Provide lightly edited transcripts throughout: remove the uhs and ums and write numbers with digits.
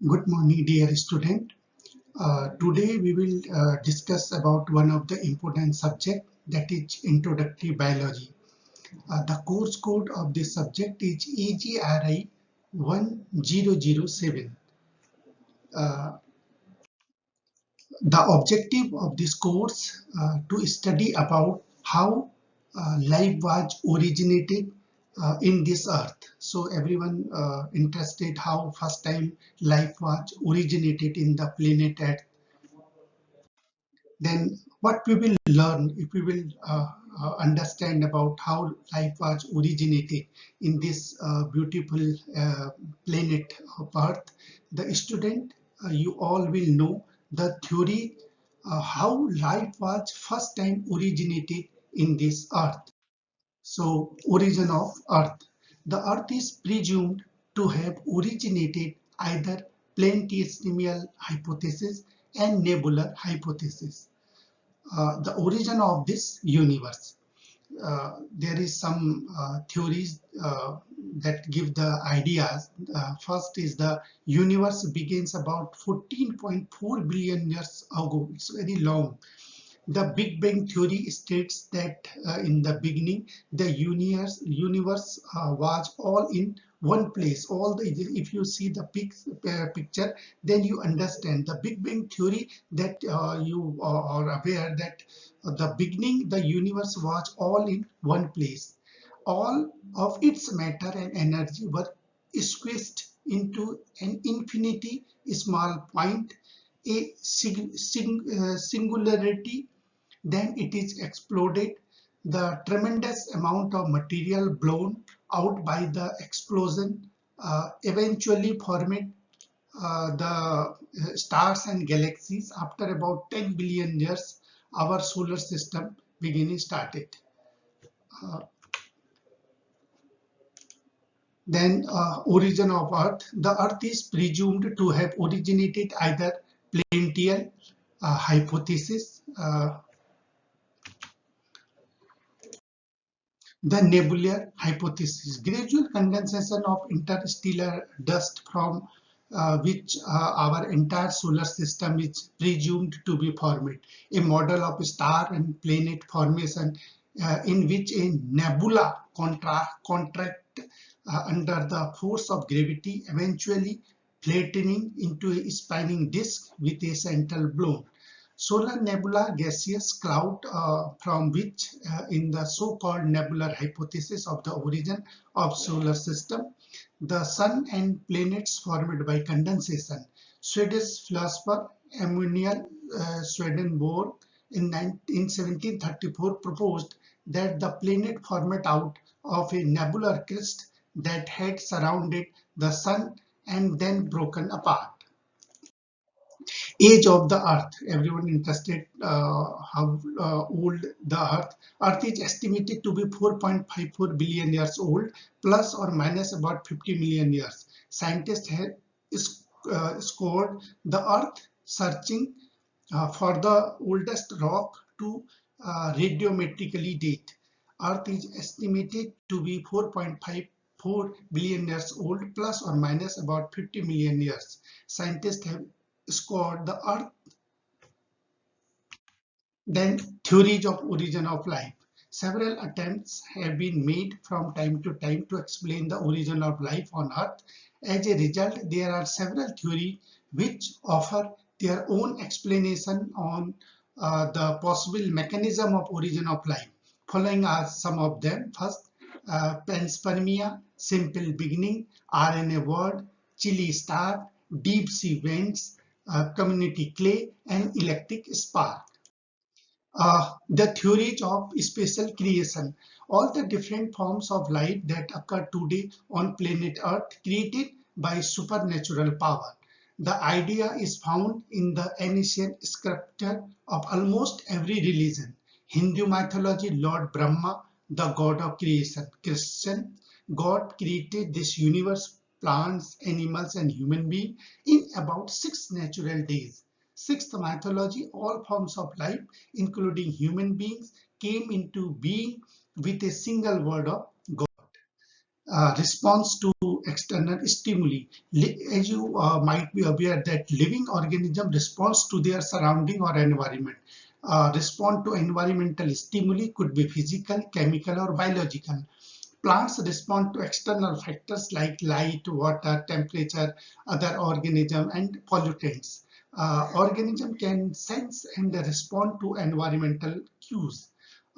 Good morning, dear student. Today we will discuss about one of the important subject, that is introductory biology. The course code of this subject is AGRI 1007. Uh, the objective of this course to study about how life was originated in this earth. So everyone interested how first time life was originated in the planet Earth. Then what we will learn if we will understand about how life was originated in this beautiful planet of Earth, the student, you all will know the theory how life was first time originated in this earth. So, origin of Earth. The Earth is presumed to have originated either planetesimal hypothesis and nebular hypothesis. The origin of this universe. There is some theories that give the ideas. First is the universe begins about 14.4 billion years ago. It's very long. The Big Bang theory states that in the beginning, the universe was all in one place. If you see the picture, then you understand the Big Bang theory that you are aware that the beginning, the universe was all in one place. All of its matter and energy were squeezed into an infinity small point, a singularity. Then it is exploded. The tremendous amount of material blown out by the explosion eventually formed the stars and galaxies. After about 10 billion years, our solar system beginning started. Uh, then origin of Earth. The Earth is presumed to have originated either planetary hypothesis, the nebular hypothesis, gradual condensation of interstellar dust from which our entire solar system is presumed to be formed, a model of star and planet formation in which a nebula contract under the force of gravity, eventually flattening into a spinning disk with a central blown. Solar nebula, gaseous cloud from which in the so-called nebular hypothesis of the origin of solar system, the sun and planets formed by condensation. Swedish philosopher Emanuel Swedenborg in 1734 proposed that the planet formed out of a nebular crust that had surrounded the sun and then broken apart. Age of the earth. Everyone interested how old the earth is estimated to be 4.54 billion years old, plus or minus about 50 million years. Scientists have scored the earth searching for the oldest rock to radiometrically date. Earth is estimated to be 4.54 billion years old, plus or minus about 50 million years. Scientists have scored the earth. Then theories of origin of life. Several attempts have been made from time to time to explain the origin of life on earth. As a result, there are several theories which offer their own explanation on the possible mechanism of origin of life. Following are some of them. First, panspermia, simple beginning, RNA world, chili star, deep sea vents, community clay, and electric spark. The theories of spatial creation, all the different forms of life that occur today on planet Earth created by supernatural power. The idea is found in the ancient scripture of almost every religion. Hindu mythology, Lord Brahma, the god of creation. Christian, God created this universe, plants, animals, and human beings in about 6 natural days. Sixth mythology, all forms of life, including human beings, came into being with a single word of God. Response to external stimuli. As you might be aware that living organism responds to their surrounding or environment. Respond to environmental stimuli could be physical, chemical, or biological. Plants respond to external factors like light, water, temperature, other organisms, and pollutants. Organism can sense and respond to environmental cues.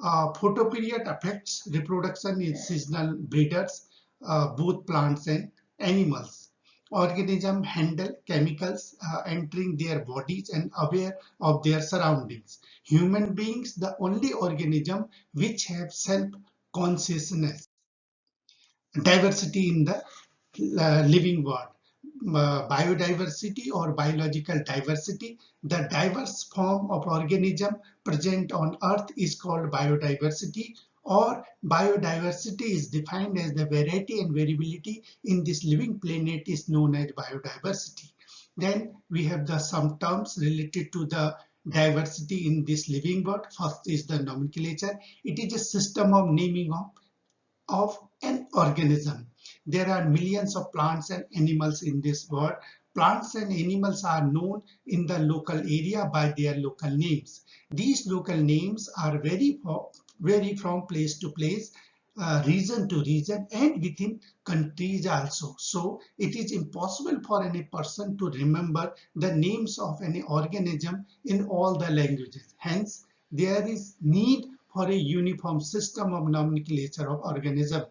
Photoperiod affects reproduction in seasonal breeders, both plants and animals. Organisms handle chemicals entering their bodies and aware of their surroundings. Human beings, the only organism which have self-consciousness. Diversity in the living world. Biodiversity or biological diversity, the diverse form of organism present on earth is called biodiversity, or biodiversity is defined as the variety and variability in this living planet is known as biodiversity. Then we have some terms related to the diversity in this living world. First is the nomenclature. It is a system of naming of an organism. There are millions of plants and animals in this world. Plants and animals are known in the local area by their local names. These local names are vary from place to place, region to region, and within countries also. So it is impossible for any person to remember the names of any organism in all the languages. Hence, there is need for a uniform system of nomenclature of organism.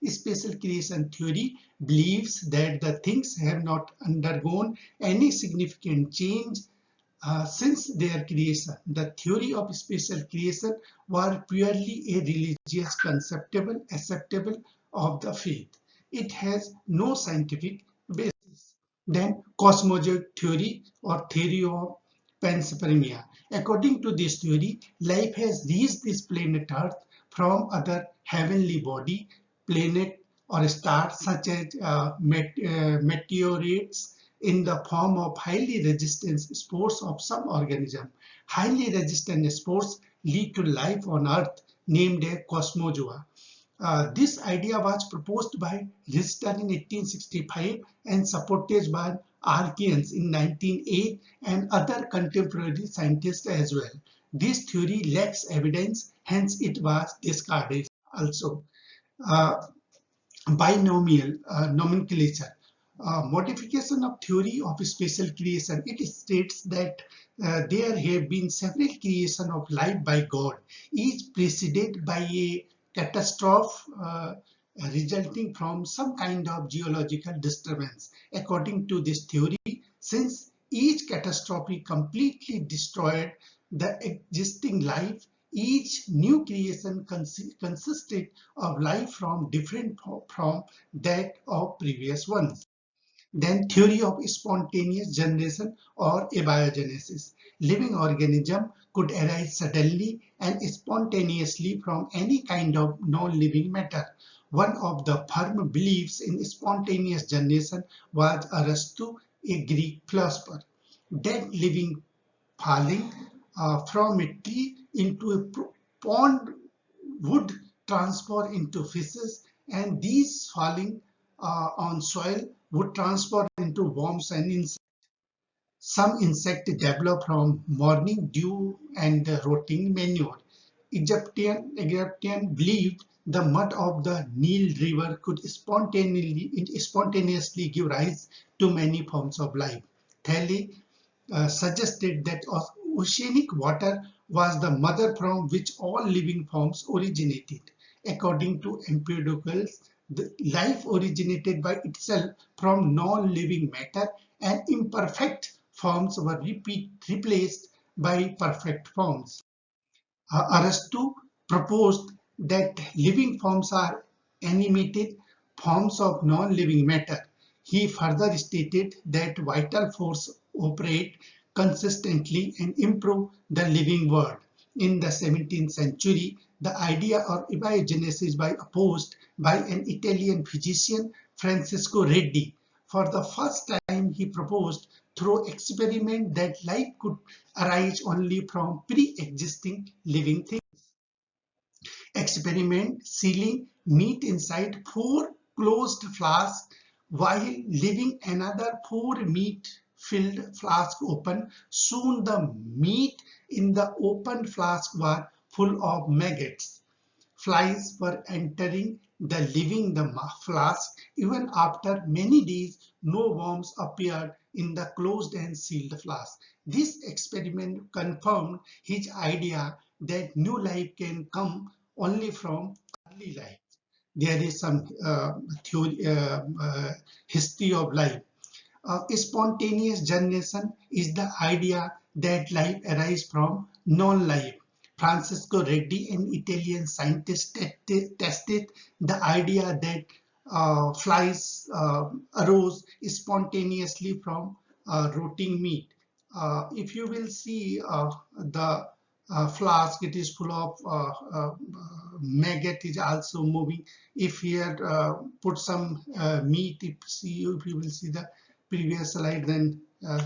Special creation theory believes that the things have not undergone any significant change since their creation. The theory of special creation was purely a religious conceptual acceptable of the faith. It has no scientific basis. Then cosmological theory or theory of panspermia. According to this theory, life has reached this planet Earth from other heavenly body, planet or stars such as meteorites in the form of highly resistant spores of some organism. Highly resistant spores lead to life on Earth named a cosmozoa. This idea was proposed by Richter in 1865 and supported by Archians in 1908 and other contemporary scientists as well. This theory lacks evidence, hence it was discarded also. Uh, Binomial nomenclature. Modification of theory of spatial creation. It states that there have been several creations of life by God, each preceded by a catastrophe resulting from some kind of geological disturbance. According to this theory, since each catastrophe completely destroyed the existing life, each new creation consisted of life from different from that of previous ones. Then theory of spontaneous generation or abiogenesis. Living organism could arise suddenly and spontaneously from any kind of non-living matter. One of the firm beliefs in spontaneous generation was Aristotle, a Greek philosopher. Dead living falling from a tree into a pond would transfer into fishes, and these falling on soil would transfer into worms and insects. Some insects develop from morning dew and rotting manure. Egyptian believed the mud of the Nile River could spontaneously give rise to many forms of life. Thales suggested that oceanic water was the mother from which all living forms originated. According to Empedocles, the life originated by itself from non-living matter, and imperfect forms were replaced by perfect forms. Aristotle proposed that living forms are animated forms of non-living matter. He further stated that vital forces operate consistently and improve the living world. In the 17th century, the idea of abiogenesis was opposed by an Italian physician, Francesco Redi. For the first time, he proposed through experiment that life could arise only from pre-existing living things. Experiment sealing meat inside 4 closed flasks while leaving another 4 meat-filled flasks open. Soon the meat in the open flask were full of maggots. Flies were entering the leaving the flask. Even after many days, no worms appeared in the closed and sealed flask. This experiment confirmed his idea that new life can come only from early life. There is some theory, history of life. Spontaneous generation is the idea that life arises from non-life. Francisco Redi, an Italian scientist, tested the idea that flies arose spontaneously from rotting meat. If you will see the flask, it is full of maggot is also moving. If here put some meat, if you will see the previous slide, then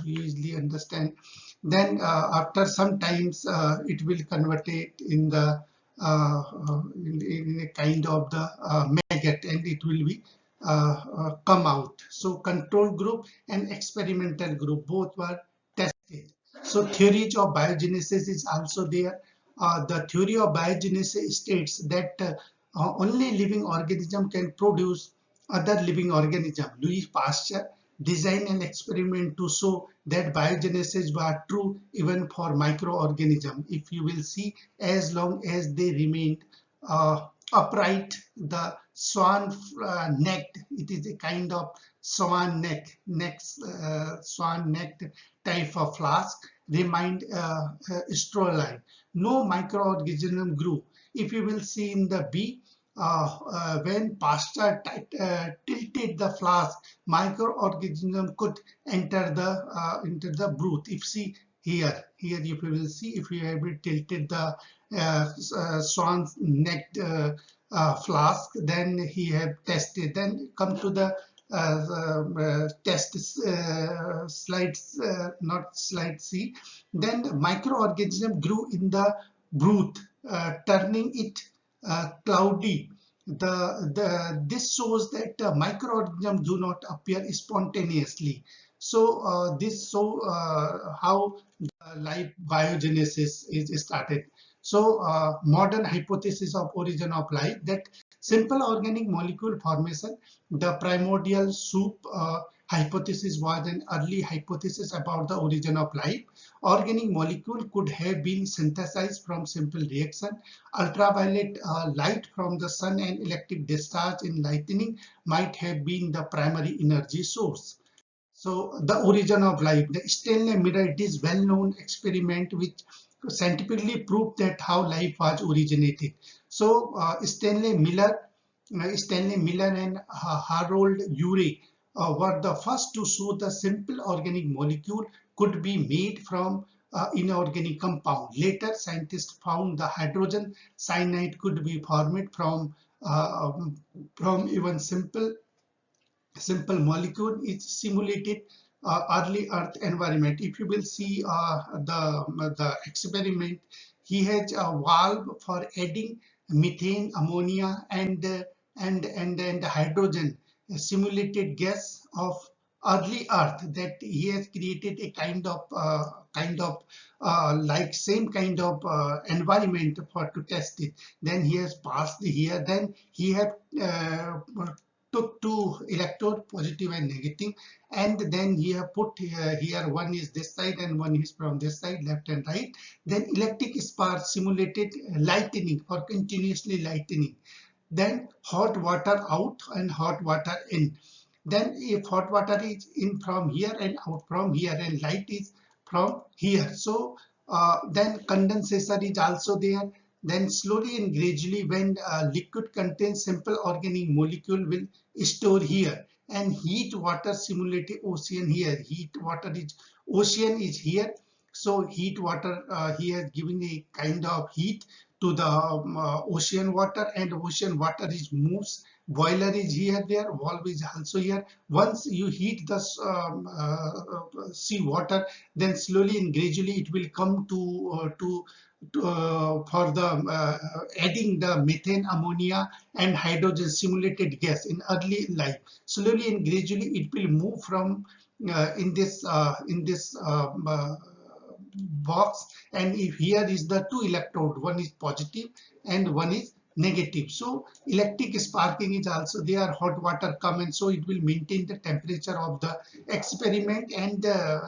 you easily understand. Then after some times it will convert it in the in a kind of the maggot, and it will be come out. So control group and experimental group both were tested. So theories of biogenesis is also there. The theory of biogenesis states that only living organism can produce other living organism. Louis Pasteur designed an experiment to show that biogenesis was true even for microorganisms. If you will see, as long as they remained upright, the swan necked, it is a kind of swan necked type of flask, remained sterile. No microorganism grew. If you will see in the B, when Pasteur tilted the flask, microorganism could enter the broth. If see here if you will see, if you have tilted the swan's necked flask, then he have tested. Then come to the test slides, not slide C. Then microorganism grew in the broth, turning it cloudy. This shows that microorganisms do not appear spontaneously. So this show how life biogenesis is started. So modern hypothesis of origin of life, that simple organic molecule formation, the primordial soup hypothesis was an early hypothesis about the origin of life. Organic molecule could have been synthesized from simple reaction. Ultraviolet light from the sun and electric discharge in lightning might have been the primary energy source. So the origin of life, the Stanley Miller, it is well-known experiment which scientifically proved that how life was originated. So Stanley Miller and Harold Urey were the first to show the simple organic molecule could be made from inorganic compound. Later, scientists found the hydrogen cyanide could be formed from even simple molecule is simulated early earth environment. If you will see the experiment, he has a valve for adding methane, ammonia, and hydrogen, a simulated gas of early earth, that he has created a kind of like same kind of environment for to test it. Then he has passed here. Then he have took two electrode, positive and negative, and then here put here one is this side and one is from this side, left and right. Then electric spark simulated lightning for continuously lightning. Then hot water out and hot water in. Then if hot water is in from here and out from here, and light is from here, so then condensation is also there. Then slowly and gradually, when liquid contains simple organic molecule, will store here, and heat water simulated ocean here. Heat water is ocean is here. So heat water, he has given a kind of heat to the ocean water, and ocean water is moves. Boiler is here, there, valve is also here. Once you heat the sea water, then slowly and gradually it will come to for the adding the methane, ammonia, and hydrogen simulated gas in early life. Slowly and gradually, it will move from in this box, and if here is the two electrode, one is positive and one is negative. So electric sparking is also there, hot water come, and so it will maintain the temperature of the experiment, and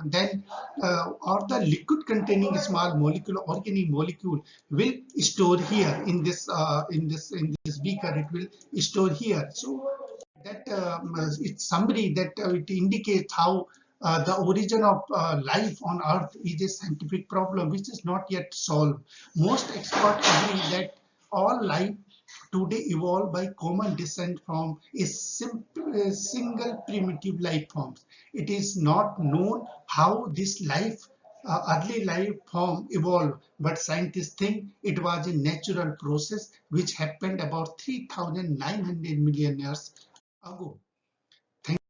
then or the liquid containing small molecule, organic molecule will store here in this beaker. It will store here. So that it's summary that it indicates how the origin of life on Earth is a scientific problem which is not yet solved. Most experts agree that all life today evolved by common descent from a single primitive life forms. It is not known how this early life form evolved, but scientists think it was a natural process which happened about 3,900 million years ago.